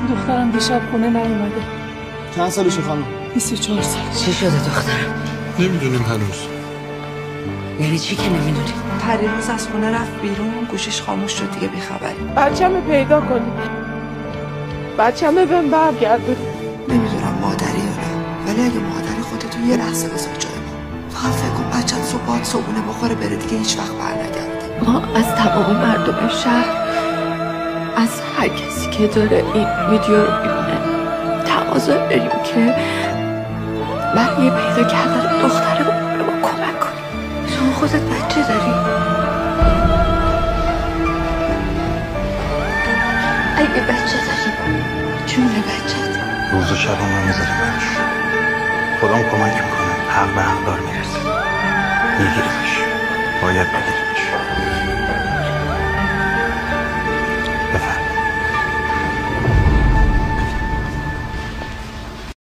دخترم دیشب خونه نیومده. چند سالشه خانم؟ 24 سال. چی شده دخترم؟ نمیدونیم هنوز. یعنی چی که نمیدونی؟ پریروز از خونه رفت بیرون، گوشش خاموش شد، دیگه بیخبری. بچه‌مو پیدا کنی. بچه‌مو بهم برگردون. نمیدونم مادری یا نه، ولی اگه مادری خودتو یه لحظه بذار جای ما. فقط فکر کن بچه‌ت صبح صبحونه بخوره بره، دیگه هیچ وقت برنگرده. ما از تمام مردم شهر، از هر کسی که داره این ویدیو رو میبینه تقاضا داریم که برای پیدا کردن دخترمون به ما کمک کنیم. شما خودت بچه داری؟ اگه بچه داری جون بچت روز و شبمون میذاریم براش. خودم کمک میکنه، حق به حقدار میرسه. میگیریمش، باید بگیریم.